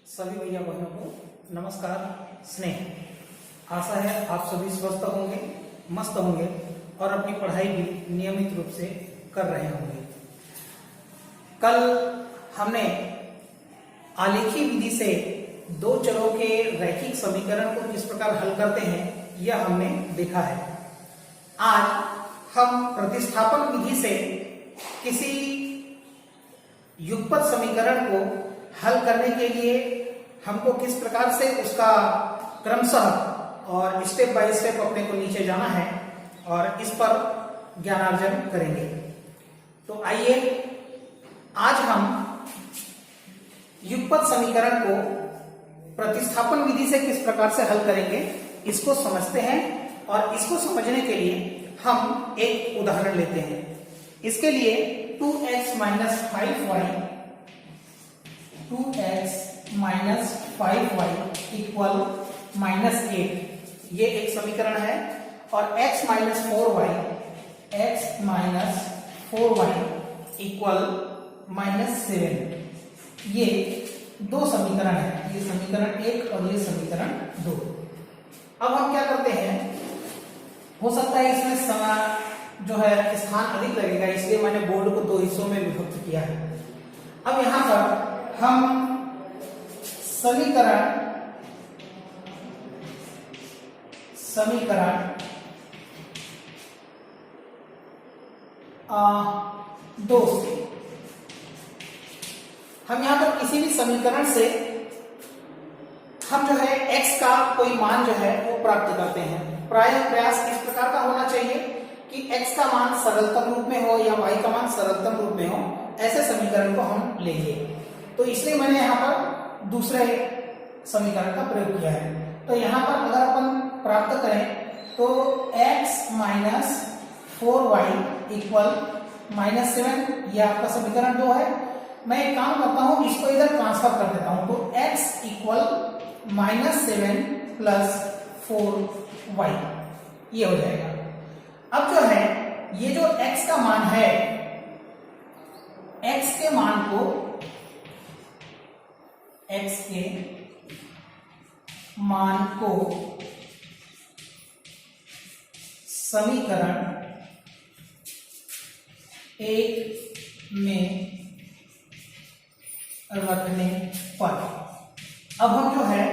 सभी भैया बहनों को नमस्कार, स्नेह। आशा है आप सभी स्वस्थ होंगे, मस्त होंगे और अपनी पढ़ाई भी नियमित रूप से कर रहे होंगे। कल हमने आलेखी विधि से दो चरों के रैखिक समीकरण को किस प्रकार हल करते हैं यह हमने देखा है। आज हम प्रतिस्थापन विधि से किसी युगपत समीकरण को हल करने के लिए हमको किस प्रकार से उसका क्रमशः और स्टेप बाय स्टेप अपने को नीचे जाना है और इस पर ज्ञानार्जन करेंगे। तो आइए आज हम युगपत समीकरण को प्रतिस्थापन विधि से किस प्रकार से हल करेंगे इसको समझते हैं और इसको समझने के लिए हम एक उदाहरण लेते हैं। इसके लिए 2x माइनस 5y इक्वल -8 ये एक समीकरण है और x माइनस 4y इक्वल -7 ये दो समीकरण है। ये समीकरण 1 और ये समीकरण 2। अब हम क्या करते हैं, हो सकता है इसमें समय जो है स्थान अधिक लगेगा, इसलिए मैंने बोर्ड को दो हिस्सों में विभक्त किया है। अब यहां पर हम समीकरण दो से हम यहां पर किसी भी समीकरण से हम जो है x का कोई मान जो है वो प्राप्त करते हैं। प्रायः प्रयास इस प्रकार का होना चाहिए कि x का मान सरलतम रूप में हो या y का मान सरलतम रूप में हो, ऐसे समीकरण को हम लेंगे। तो इसलिए मैंने यहाँ पर दूसरे समीकरण का प्रयोग किया है। तो यहाँ पर अगर अपन प्राप्त करें तो x माइनस 4y इक्वल -7 यह आपका समीकरण 2 है। मैं एक काम करता हूं, इसको इधर ट्रांसफर कर देता हूं। तो x इक्वल -7 प्लस 4y ये हो जाएगा। अब जो है ये जो x का मान है, x के मान को समीकरण 1 में रखने पर अब हम जो है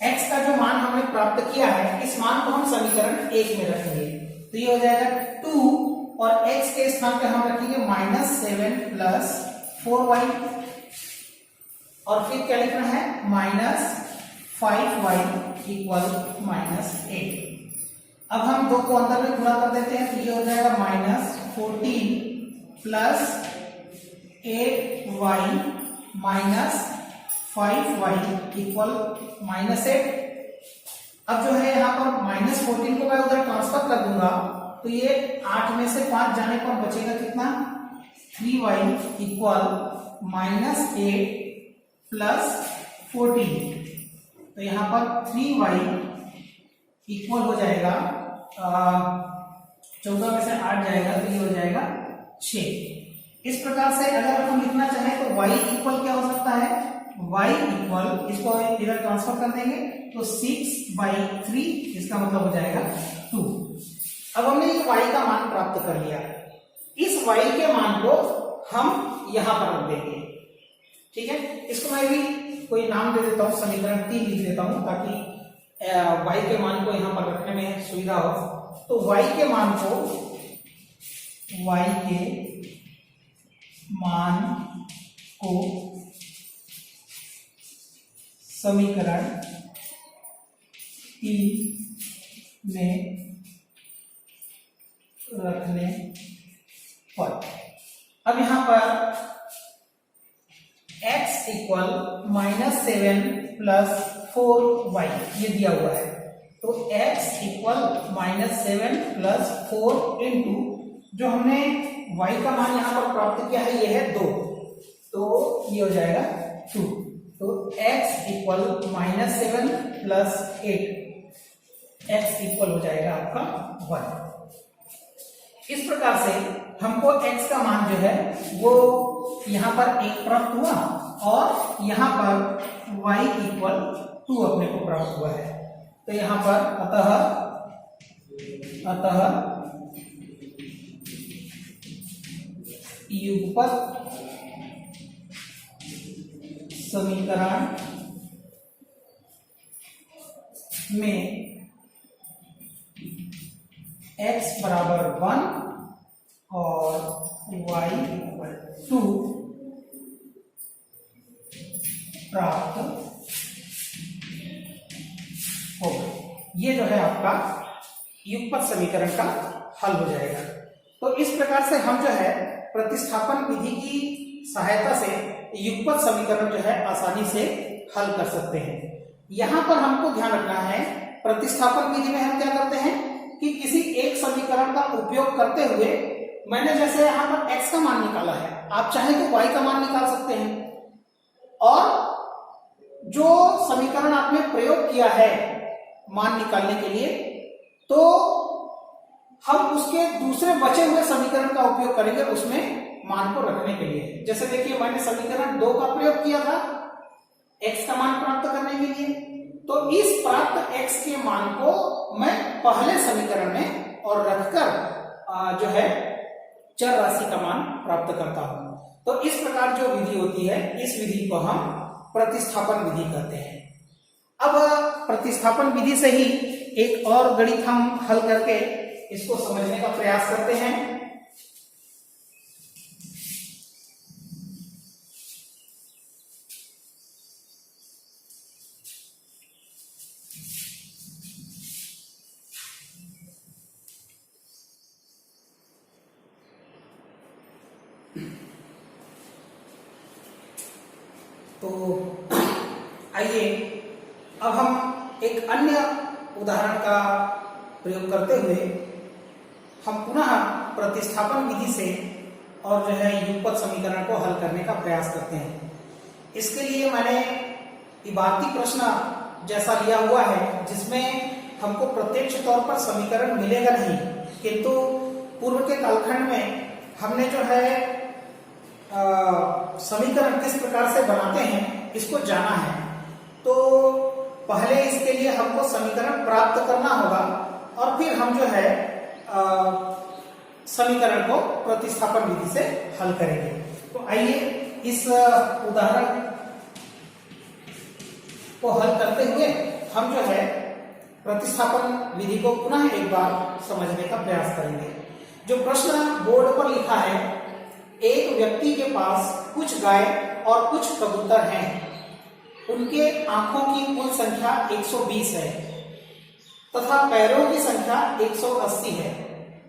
x का जो मान हमने प्राप्त किया है, इस मान को हम समीकरण 1 में रखेंगे। तो ये हो जाएगा 2 और x के स्थान पे हम रखेंगे -7 प्लस 4y और फिर क्या लिखना है -5y इक्वल -8। अब हम दो को अंदर में गुणा कर देते हैं तो ये हो जाएगा -14 प्लस 8y -5y इक्वल -8। अब जो है यहाँ पर -14 को मैं उधर ट्रांसफर कर दूंगा तो ये 8 में से 5 जाने पर बचेगा कितना 3y इक्वल -8 प्लस 14। तो यहाँ पर 3y इक्वल हो जाएगा 14 में से 8 जाएगा तो ये हो जाएगा 6। इस प्रकार से अगर हम लिखना चाहें तो y इक्वल क्या हो सकता है, y इक्वल इसको इधर ट्रांसफर कर देंगे तो 6/3 इसका मतलब हो जाएगा 2। अब हमने ये y का मान प्राप्त कर लिया। इस y के मान को हम यहां पर रख देंगे। ठीक है, इसको मैं भी कोई नाम दे देता हूं, समीकरण 3 लिख देता हूं ताकि y के मान को यहां पर रखने में सुविधा हो। तो y के मान को समीकरण 3 में रखने पर अब यहां पर x इक्वल -7 प्लस 4y ये दिया हुआ है। तो x इक्वल -7 प्लस 4 इंटू जो हमने y का मान यहां पर प्राप्त किया है ये है 2, तो ये हो जाएगा 2। तो x equal -7 plus 8 x equal हो जाएगा आपका 1। इस प्रकार से हमको x का मान जो है वो यहां पर एक प्राप्त हुआ और यहां पर y इक्वल 2 अपने को प्राप्त हुआ है। तो यहां पर अतः युगपत समीकरण में x बराबर 1 और y इक्वल 2 प्राप्त होगा। ये जो है आपका युगपत समीकरण का हल हो जाएगा। तो इस प्रकार से हम जो है प्रतिस्थापन विधि की सहायता से युगपत समीकरण जो है आसानी से हल कर सकते हैं। यहां पर हमको ध्यान रखना है, प्रतिस्थापन विधि में हम क्या करते हैं कि किसी एक समीकरण का उपयोग करते हुए मैंने जैसे यहां पर x का मान निकाला है, आप चाहे तो y का मान निकाल सकते हैं, और जो समीकरण आपने प्रयोग किया है मान निकालने के लिए, तो हम उसके दूसरे बचे हुए समीकरण का उपयोग करेंगे उसमें मान को रखने के लिए। जैसे देखिए मैंने समीकरण 2 का प्रयोग किया था x का मान प्राप्त करने के लिए, तो इस प्राप्त x के मान को मैं पहले समीकरण में और रखकर जो है चर राशि का मान प्राप्त करता हूं। तो इस प्रकार जो विधि होती है, इस विधि को हम प्रतिस्थापन विधि कहते हैं। अब प्रतिस्थापन विधि से ही एक और गणित हम हल करके इसको समझने का प्रयास करते हैं। तो आइए अब हम एक अन्य उदाहरण का प्रयोग करते हुए हम पुनः प्रतिस्थापन विधि से और जो है युगपत समीकरण को हल करने का प्रयास करते हैं। इसके लिए मैंने इबारती प्रश्न जैसा लिया हुआ है, जिसमें हमको प्रत्यक्ष तौर पर समीकरण मिलेगा नहीं, किंतु पूर्व के कालखंड में हमने जो है समीकरण किस प्रकार से बनाते हैं इसको जाना है। तो पहले इसके लिए हमको समीकरण प्राप्त करना होगा और फिर हम जो है समीकरण को प्रतिस्थापन विधि से हल करेंगे। तो आइए इस उदाहरण को हल करते हुए हम जो है प्रतिस्थापन विधि को पुनः एक बार समझने का प्रयास करेंगे। जो प्रश्न बोर्ड पर लिखा है, एक व्यक्ति के पास कुछ गाय और कुछ कबूतर हैं, उनके आंखों की कुल संख्या 120 है तथा पैरों की संख्या 180 है।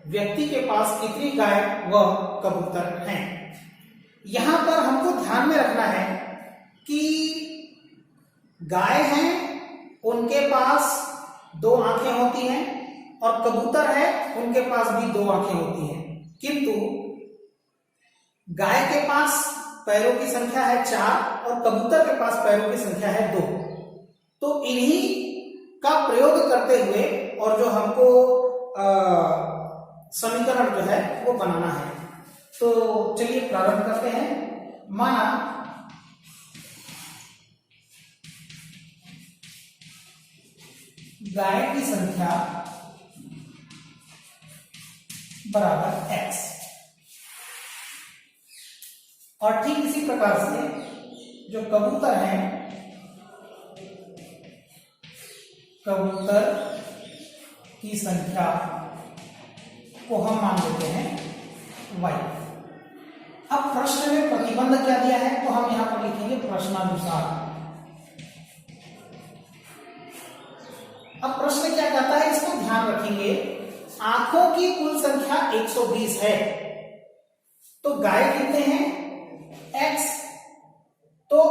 व्यक्ति के पास कितनी गाय व कबूतर हैं? यहां पर हमको ध्यान में रखना है कि गाय हैं, उनके पास 2 आंखें होती हैं, और कबूतर है, उनके पास भी 2 आंखें होती हैं, किंतु गाय के पास पैरों की संख्या है 4 और कबूतर के पास पैरों की संख्या है 2। तो इन्हीं का प्रयोग करते हुए और जो हमको समीकरण जो है वो बनाना है। तो चलिए प्रारंभ करते हैं। माना गाय की संख्या बराबर x, और ठीक इसी प्रकार से जो कबूतर हैं, कबूतर की संख्या को हम मान लेते हैं y। अब प्रश्न में प्रतिबंध क्या दिया है, तो हम यहां पर लिखेंगे प्रश्नानुसार। अब प्रश्न क्या कहता है, इसको ध्यान रखेंगे। आंखों की कुल संख्या 120 है, तो गाय कितने हैं? x। तो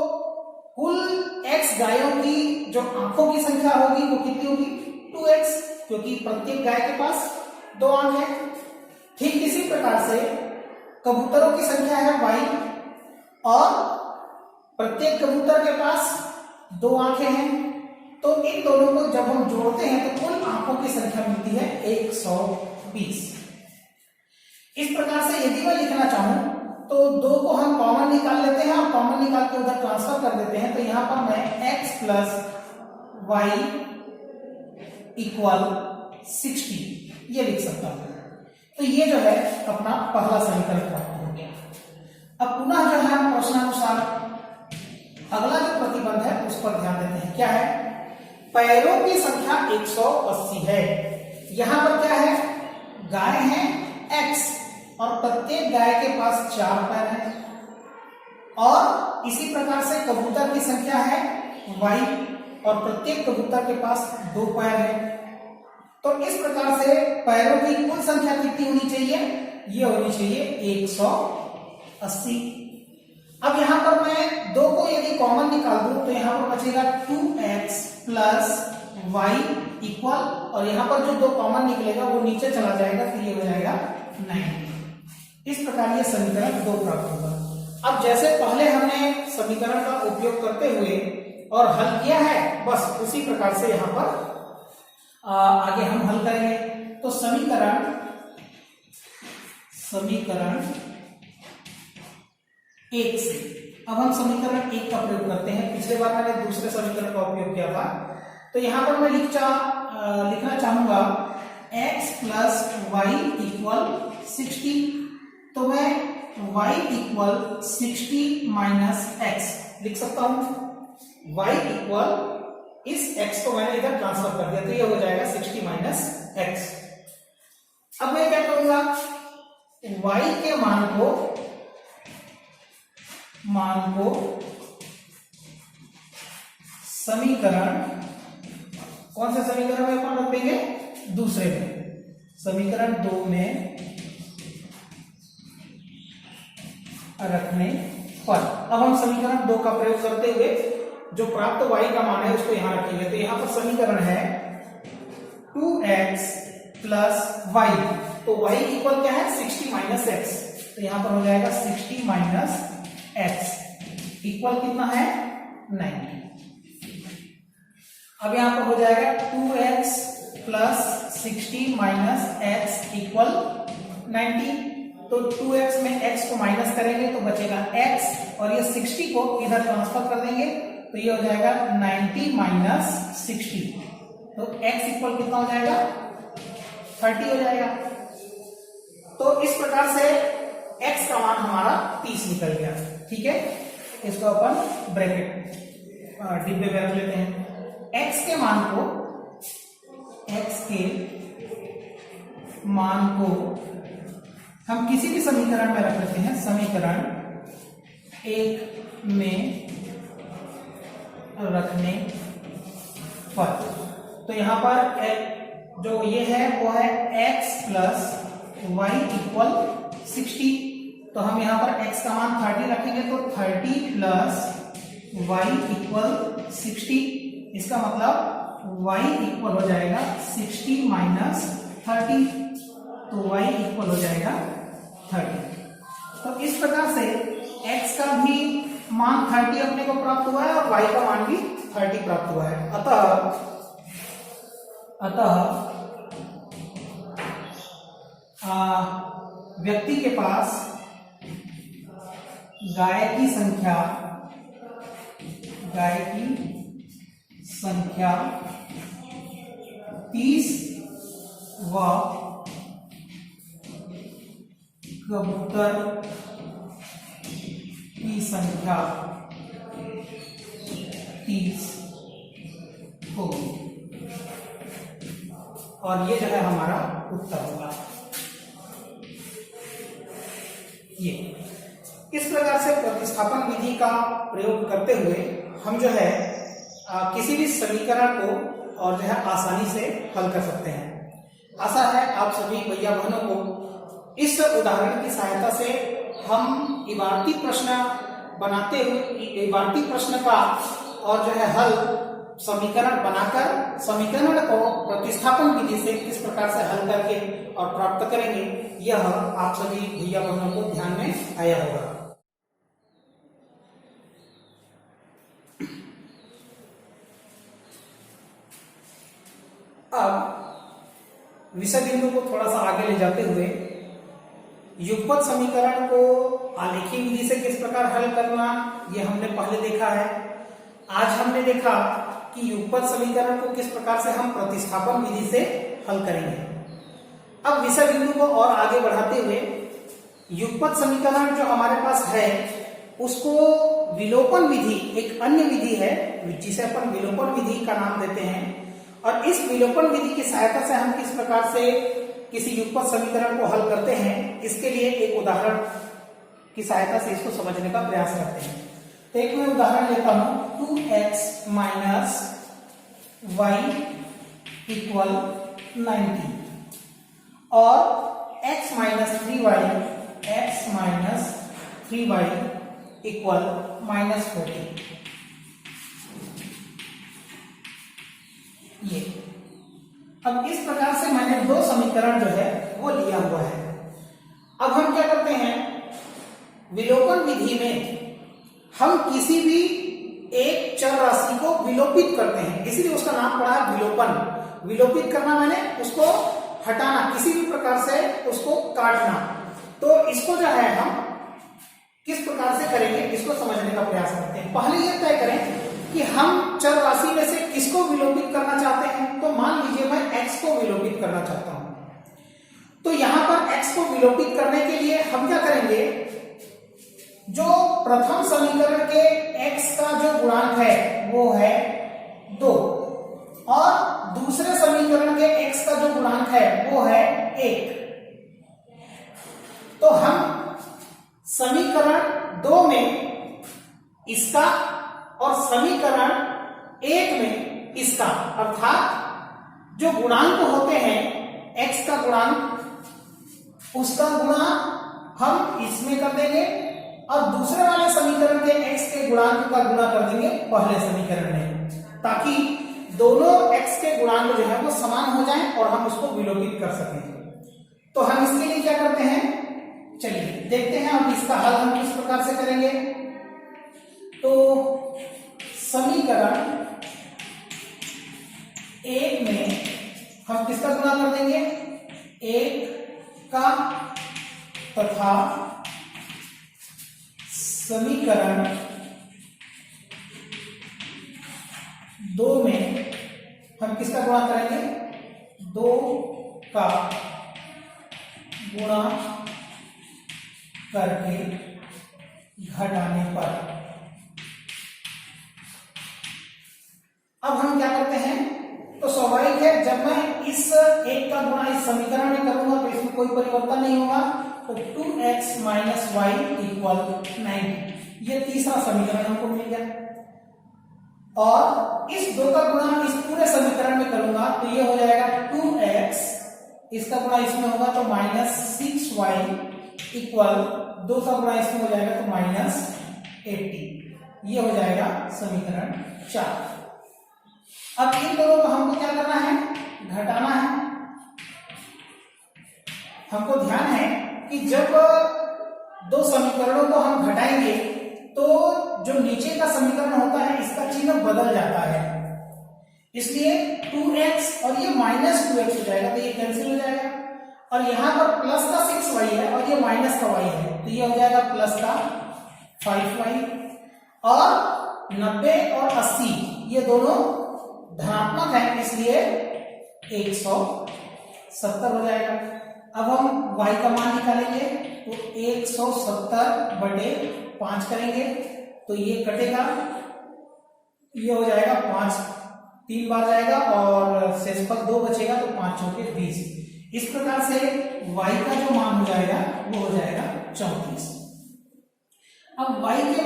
कुल x गायों की जो आंखों की संख्या होगी वो कितनी होगी? 2x, क्योंकि प्रत्येक गाय के पास 2 आंख है। ठीक इसी प्रकार से कबूतरों की संख्या है y, और प्रत्येक कबूतर के पास 2 आंखें हैं। तो इन दोनों को जब हम जोड़ते हैं तो कुल आंखों की संख्या मिलती है 120। इस प्रकार से यदि मैं लिखना चाहूं तो 2 को हम कॉमन निकाल लेते हैं और कॉमन निकाल के उधर ट्रांसफर कर देते हैं। तो यहां पर मैं x प्लस वाई इक्वल 60 ये लिख सकता हूं। तो ये जो है अपना पहला समीकरण प्राप्त हो गया। अब पुनः जो है हम प्रश्नानुसार अगला जो प्रतिबंध है उस पर ध्यान देते हैं। क्या है? पैरों की संख्या 180 है। यहां पर क्या है? गाय है x और प्रत्येक गाय के पास 4 पैर है, और इसी प्रकार से कबूतर की संख्या है y और प्रत्येक कबूतर के पास 2 पैर है। तो इस प्रकार से पैरों की कुल संख्या कितनी होनी चाहिए? ये होनी चाहिए 180। अब यहां पर मैं 2 को यदि कॉमन निकाल दूं तो यहां पर बचेगा 2x प्लस वाई इक्वल, और यहां पर जो 2 कॉमन निकलेगा वो नीचे चला जाएगा, फिर ये हो जाएगा 9। इस प्रकार ये समीकरण 2 प्राप्त होगा। अब जैसे पहले हमने समीकरण का उपयोग करते हुए और हल किया है, बस उसी प्रकार से यहां पर आगे हम हल करेंगे। तो समीकरण 1 से अब हम समीकरण 1 का प्रयोग करते हैं। पिछले बार मैंने दूसरे समीकरण का उपयोग किया था। तो यहां पर मैं लिखना चाहूंगा x प्लस वाई इक्वल 60। तो मैं y इक्वल 60 माइनस एक्स लिख सकता हूं। y इक्वल इस x को मैंने इधर ट्रांसफर कर दिया, तो ये हो जाएगा 60 माइनस एक्स। अब मैं क्या करूंगा? y के मान को समीकरण, कौन से समीकरण में अपन रख देंगे? दूसरे में, समीकरण 2 में रखने पर। अब हम समीकरण 2 का प्रयोग करते हुए जो प्राप्त y का मान है उसको यहां रखेंगे। तो यहां पर समीकरण है 2x प्लस वाई। तो y इक्वल क्या है? 60 माइनस एक्स। तो यहां पर हो जाएगा 60 माइनस एक्स इक्वल कितना है? 90। अब यहां पर हो जाएगा 2x plus 60 minus x equal 90। तो 2x में x को माइनस करेंगे तो बचेगा x, और ये 60 को इधर ट्रांसफर कर देंगे तो ये हो जाएगा 90 माइनस 60। तो x इक्वल कितना हो जाएगा? 30 हो जाएगा। तो इस प्रकार से x का मान हमारा 30 निकल गया। ठीक है, इसको अपन ब्रैकेट डिब्बे में रख लेते हैं। x के मान को हम किसी भी समीकरण में रख लेते हैं। समीकरण 1 में रखने पर तो यहां पर जो ये है वो है x प्लस वाई इक्वल 60। तो हम यहां पर x का मान 30 रखेंगे, तो 30 प्लस वाई इक्वल 60। इसका मतलब y इक्वल हो जाएगा 60 माइनस 30। तो y इक्वल हो जाएगा 30। तो इस प्रकार से x का भी मान 30 अपने को प्राप्त हुआ है और y का मान भी 30 प्राप्त हुआ है। अतः व्यक्ति के पास गाय की संख्या 30 व कबूतर की संख्या 30 होगी, और ये जो है हमारा उत्तर होगा। ये इस प्रकार से प्रतिस्थापन विधि का प्रयोग करते हुए हम जो है किसी भी समीकरण को और जो है आसानी से हल कर सकते हैं। आशा है आप सभी भैया बहनों को इस उदाहरण की सहायता से हम इबारती प्रश्न बनाते हुए इबारती प्रश्न का और जो है हल समीकरण बनाकर समीकरण को प्रतिस्थापन विधि से किस प्रकार से हल करके और प्राप्त करेंगे, यह आप सभी भैया बहनों को ध्यान में आया होगा। अब विषय बिंदु को थोड़ा सा आगे ले जाते हुए युगपत समीकरण को आलेखी विधि से किस प्रकार हल करना, ये हमने पहले देखा है। आज हमने देखा कि युगपत समीकरण को किस प्रकार से हम प्रतिस्थापन विधि से हल करेंगे। अब विषय बिंदु को और आगे बढ़ाते हुए युगपत समीकरण जो हमारे पास है उसको विलोपन विधि, एक अन्य विधि है जिसे अपन विलोपन विधि का नाम देते हैं, और इस विलोपन विधि की सहायता से हम किस प्रकार से किसी युगपत समीकरण को हल करते हैं, इसके लिए एक उदाहरण की सहायता से इसको समझने का प्रयास करते हैं। तो एक मैं उदाहरण लेता हूं, 2x माइनस y इक्वल 90 और x minus 3y equal minus 40। ये अब इस प्रकार से मैंने दो समीकरण जो है वो लिया हुआ है। अब हम क्या करते हैं, विलोपन विधि में हम किसी भी एक चर राशि को विलोपित करते हैं, इसीलिए उसका नाम पड़ा है विलोपन। विलोपित करना माने उसको हटाना, किसी भी प्रकार से उसको काटना। तो इसको जो है हम किस प्रकार से करेंगे इसको समझने का प्रयास करते हैं। पहले ये तय करें कि हम चर राशि में से किसको विलोपित करना चाहते हैं। तो मान लीजिए मैं x को विलोपित करना चाहता हूं, तो यहां पर x को विलोपित करने के लिए हम क्या करेंगे, जो प्रथम समीकरण के x का जो गुणांक है वो है 2 और दूसरे समीकरण के x का जो गुणांक है वो है 1। तो हम समीकरण 2 में इसका और समीकरण 1 में इसका, अर्थात जो गुणांक होते हैं x का गुणांक उसका गुणा हम इसमें कर देंगे और दूसरे वाले समीकरण के x के गुणांक का गुणा कर देंगे पहले समीकरण में, ताकि दोनों x के गुणांक जो है वो समान हो जाएं और हम उसको विलोपित कर सकें। तो हम इसके लिए क्या करते हैं, चलिए देखते हैं अब इसका हल हम किस प्रकार से करेंगे। तो समीकरण 1 में हम किसका गुणा कर देंगे, 1 का, तथा समीकरण 2 में हम किसका गुणा करेंगे, 2 का गुणा करके घटाने पर। अब हम क्या करते हैं, तो स्वाभाविक है जब मैं इस 1 का गुणा इस समीकरण में करूंगा तो इसमें कोई परिवर्तन नहीं होगा। तो 2x माइनस y इक्वल 90, ये तीसरा समीकरण हमको मिल गया। और इस 2 का गुणा इस पूरे समीकरण में करूंगा तो ये हो जाएगा 2x, इसका गुणा इसमें होगा तो माइनस 6y इक्वल 2 का गुणा इसमें हो जाएगा तो माइनस 80। ये हो जाएगा समीकरण 4। अब इन दोनों को हमको क्या करना है, घटाना है। हमको ध्यान है कि जब दो समीकरणों को हम घटाएंगे तो जो नीचे का समीकरण होता है इसका चिन्ह बदल जाता है, इसलिए 2x और ये माइनस 2x हो जाएगा तो ये कैंसिल हो जाएगा, और यहां पर प्लस का 6y है और ये माइनस का y है तो ये हो जाएगा प्लस का 5y, और 90 और 80 ये दोनों धनात्मक है इसलिए 170 हो जाएगा। अब हम y का मान निकालेंगे तो 170/5 करेंगे तो ये कटेगा, ये हो जाएगा 5 3 बार जाएगा और शेषफल 2 बचेगा तो 5 चौके 20। इस प्रकार से y का जो मान हो जाएगा वो हो जाएगा 34। अब y के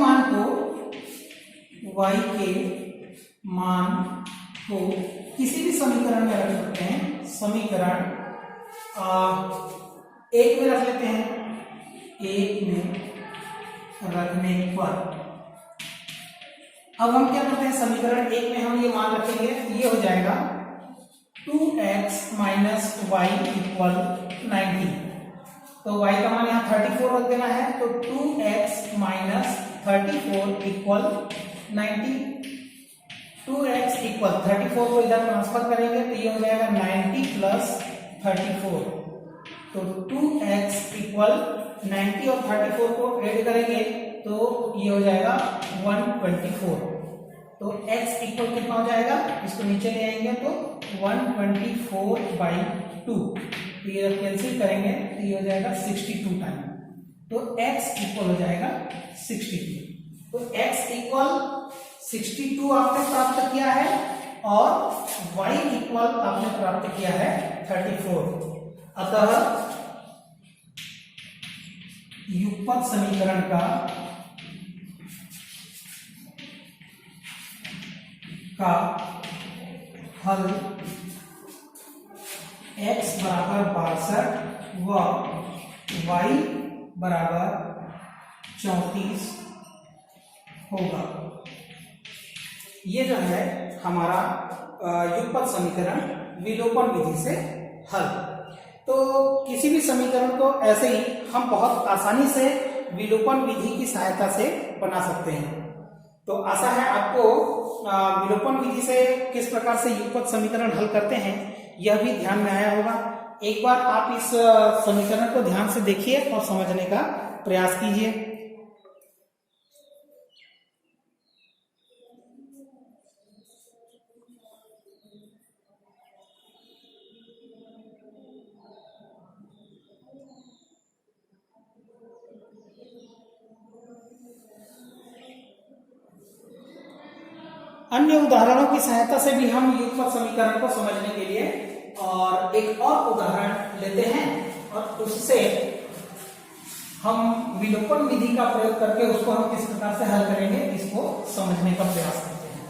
मान को किसी भी समीकरण में रख सकते हैं। समीकरण 1 में रख लेते हैं, 1 में रखने पर अब हम क्या करते हैं, समीकरण 1 में हम ये मान रखेंगे, ये हो जाएगा 2x माइनस y इक्वल 90। तो y का मान यहाँ 34 रख देना है तो 2x minus 34 equal 90। 2x equal 34 को इधर ट्रांसफर करेंगे तो ये हो जाएगा 90 प्लस 34, तो 2x इक्वल 90 और 34 को ऐड करेंगे तो ये हो जाएगा 124। तो x इक्वल कितना हो जाएगा, इसको नीचे ले आएंगे तो 124/2। तो ये जब कैंसिल करेंगे तो ये हो जाएगा 62 टाइम। तो x इक्वल हो जाएगा 62। तो x इक्वल 62 आपने प्राप्त किया है और y इक्वल आपने प्राप्त किया है 34। अतः युगपत समीकरण का हल x बराबर 62 व y बराबर 34 होगा। ये जो है हमारा युगपत समीकरण विलोपन विधि से हल। तो किसी भी समीकरण को ऐसे ही हम बहुत आसानी से विलोपन विधि की सहायता से बना सकते हैं। तो आशा है आपको विलोपन विधि से किस प्रकार से युगपत समीकरण हल करते हैं यह भी ध्यान में आया होगा। एक बार आप इस समीकरण को ध्यान से देखिए और समझने का प्रयास कीजिए। अन्य उदाहरणों की सहायता से भी हम युगपत समीकरण को समझने के लिए और एक और उदाहरण लेते हैं और उससे हम विलोपन विधि का प्रयोग करके उसको हम किस प्रकार से हल करेंगे इसको समझने का प्रयास करते हैं।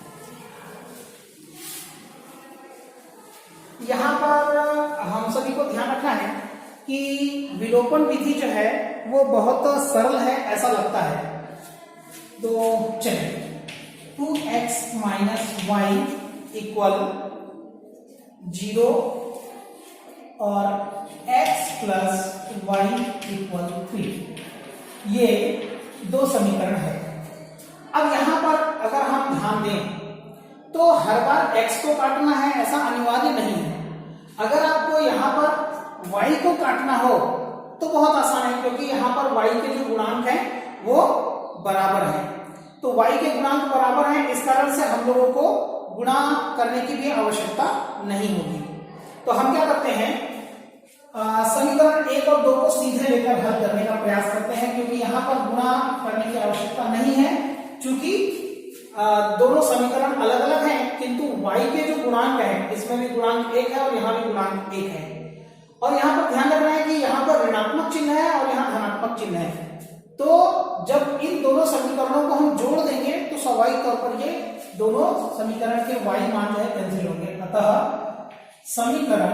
यहाँ पर हम सभी को ध्यान रखना है कि विलोपन विधि जो है वो बहुत सरल है ऐसा लगता है। तो चलिए 2x माइनस वाई इक्वल 0 और x प्लस वाई इक्वल 3, ये दो समीकरण है। अब यहां पर अगर हम ध्यान दें तो हर बार x को काटना है ऐसा अनिवार्य नहीं है। अगर आपको यहां पर y को काटना हो तो बहुत आसान है, क्योंकि यहां पर y के जो गुणांक हैं वो बराबर है। तो y के गुणांक बराबर हैं, इस कारण से हम लोगों को गुणा करने की भी आवश्यकता नहीं होगी। तो हम क्या करते हैं, समीकरण 1 और 2 को सीधे लेकर हल करने का प्रयास करते हैं, क्योंकि यहाँ पर गुणा करने की आवश्यकता नहीं है। चूंकि दोनों समीकरण अलग अलग हैं, किंतु y के जो गुणांक है इसमें भी गुणांक 1 है और यहाँ भी गुणांक 1 है। और यहाँ पर ध्यान रखना है कि यहाँ पर ऋणात्मक चिन्ह है और यहाँ धनात्मक चिन्ह है। तो जब इन दोनों समीकरणों को हम जोड़ देंगे तो स्वाभाविक तौर पर ये दोनों समीकरण के y मान जो है कैंसिल होंगे। अतः समीकरण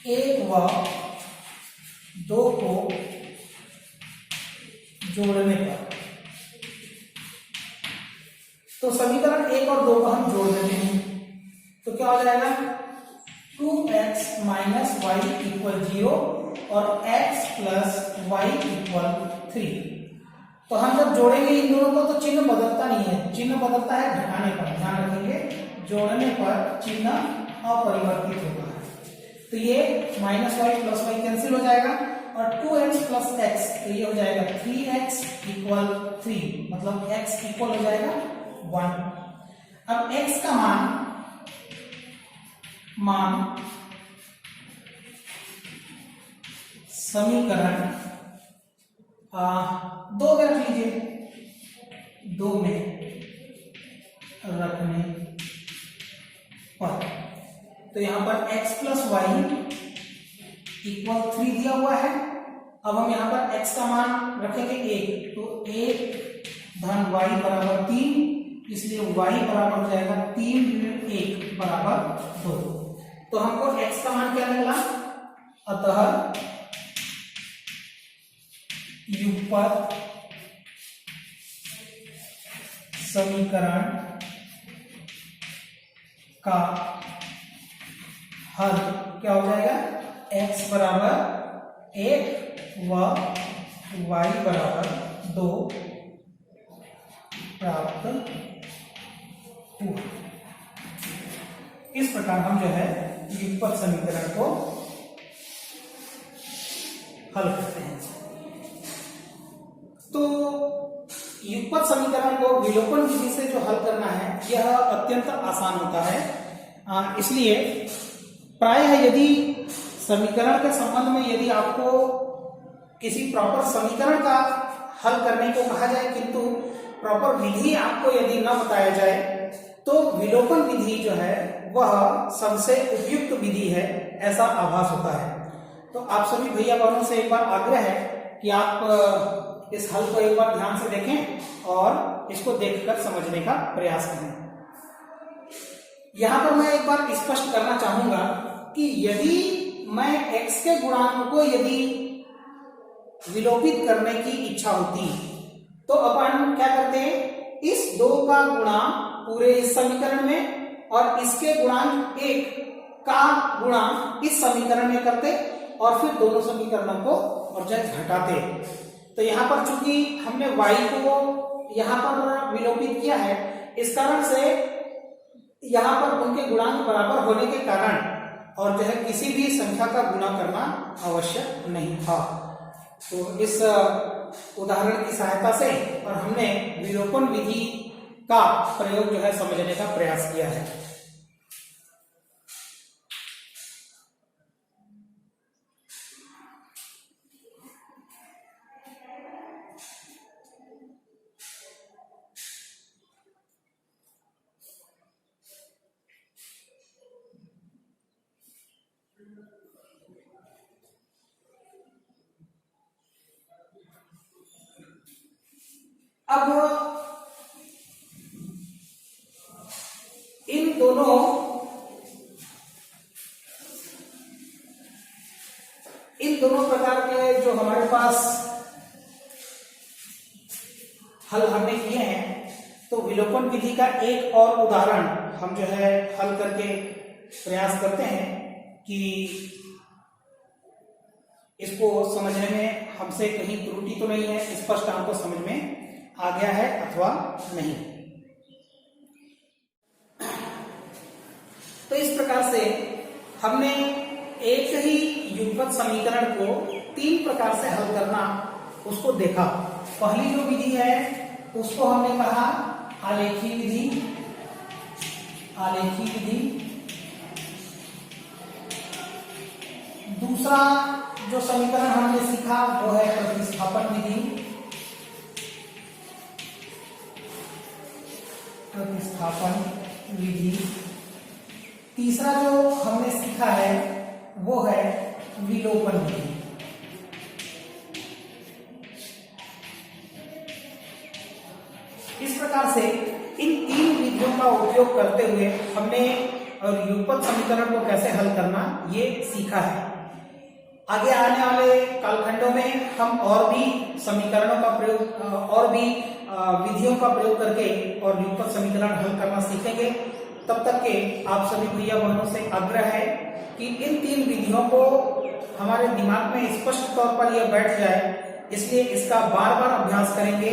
1 व 2 को जोड़ने पर, तो समीकरण 1 और 2 को हम जोड़ देते हैं तो क्या हो जाएगा, 2x माइनस वाई इक्वल 0 और x प्लस वाई इक्वल 3। तो हम जब जोड़ेंगे इन दोनों को तो चिन्ह बदलता नहीं है, चिन्ह बदलता है घटाने पर। ध्यान रखेंगे, जोड़ने पर चिन्ह अपरिवर्तित होगा। तो ये minus Y plus Y cancel हो जाएगा और 2x प्लस x, तो ये हो जाएगा 3x इक्वल 3, मतलब x इक्वल हो जाएगा 1। अब x का मान समीकरण 2 में रख लीजिए, 2 में रखने पर तो यहां पर x प्लस वाई इक्वल 3 दिया हुआ है। अब हम यहां पर x का मान रखेंगे 1, तो 1 धन y बराबर 3, इसलिए y बराबर हो जाएगा 3 ऋण 1 बराबर 2। तो हमको x का मान क्या निकला, अतः युगपत समीकरण का हल क्या हो जाएगा, x बराबर 1 व y बराबर 2 प्राप्त हुआ। इस प्रकार हम जो है युगपत समीकरण को हल करते हैं। तो युगपत समीकरण को विलोपन विधि से जो हल करना है यह अत्यंत आसान होता है। इसलिए प्रायः यदि समीकरण के संबंध में यदि आपको किसी प्रॉपर समीकरण का हल करने को कहा जाए किंतु प्रॉपर विधि आपको यदि न बताया जाए तो विलोपन विधि जो है वह सबसे उपयुक्त विधि है, ऐसा आभास होता है। तो आप सभी भैया बहनों से एक बार आग्रह है कि आप इस हल को एक बार ध्यान से देखें और इसको देखकर समझने का प्रयास करें। यहां पर मैं एक बार स्पष्ट करना चाहूंगा कि यदि मैं x के गुणांक को यदि विलोपित करने की इच्छा होती तो अपन क्या करते हैं, इस 2 का गुणा पूरे इस समीकरण में और इसके गुणांक 1 का गुणा इस समीकरण में करते और फिर दोनों समीकरणों को और जब घटाते। तो यहां पर चूंकि हमने y को यहां पर विलोपित किया है, इस कारण से यहां पर उनके गुणांक बराबर होने के कारण और जो है किसी भी संख्या का गुणा करना आवश्यक नहीं था। तो इस उदाहरण की सहायता से और हमने विलोपन विधि का प्रयोग जो है समझने का प्रयास किया है। अब इन दोनों प्रकार के जो हमारे पास हल हमने किए हैं, तो विलोपन विधि का एक और उदाहरण हम जो है हल करके प्रयास करते हैं कि इसको समझने में हमसे कहीं त्रुटि तो नहीं है, स्पष्ट आपको समझ में आ गया है अथवा नहीं। तो इस प्रकार से हमने एक ही युगपत समीकरण को 3 प्रकार से हल करना उसको देखा। पहली जो विधि है उसको हमने कहा आलेखी विधि। दूसरा जो समीकरण हमने सीखा वो है प्रतिस्थापन विधि। तीसरा जो हमने सीखा है वो है विलोपन विधि। इस प्रकार से इन 3 विधियों का उपयोग करते हुए हमने युगपत समीकरण को कैसे हल करना ये सीखा है। आगे आने वाले कालखंडों में हम और भी समीकरणों का प्रयोग और भी विधियों का प्रयोग करके और युगपत समीकरण हल करना सीखेंगे। तब तक के आप सभी भैया बहनों से आग्रह है कि इन 3 विधियों को हमारे दिमाग में स्पष्ट तौर पर यह बैठ जाए, इसलिए इसका बार बार अभ्यास करेंगे।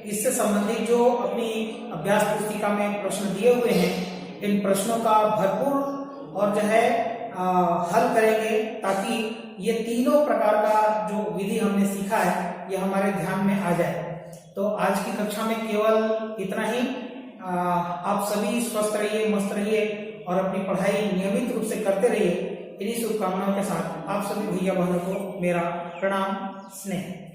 इससे संबंधित जो अपनी अभ्यास पुस्तिका में प्रश्न दिए हुए हैं, इन प्रश्नों का भरपूर और जो है हल करेंगे ताकि ये तीनों प्रकार का जो विधि हमने सीखा है ये हमारे ध्यान में आ जाए। तो आज की कक्षा में केवल इतना ही। आप सभी स्वस्थ रहिए, मस्त रहिए और अपनी पढ़ाई नियमित रूप से करते रहिए। इन्हीं शुभकामनाओं के साथ आप सभी भैया बहनों को मेरा प्रणाम, स्नेह।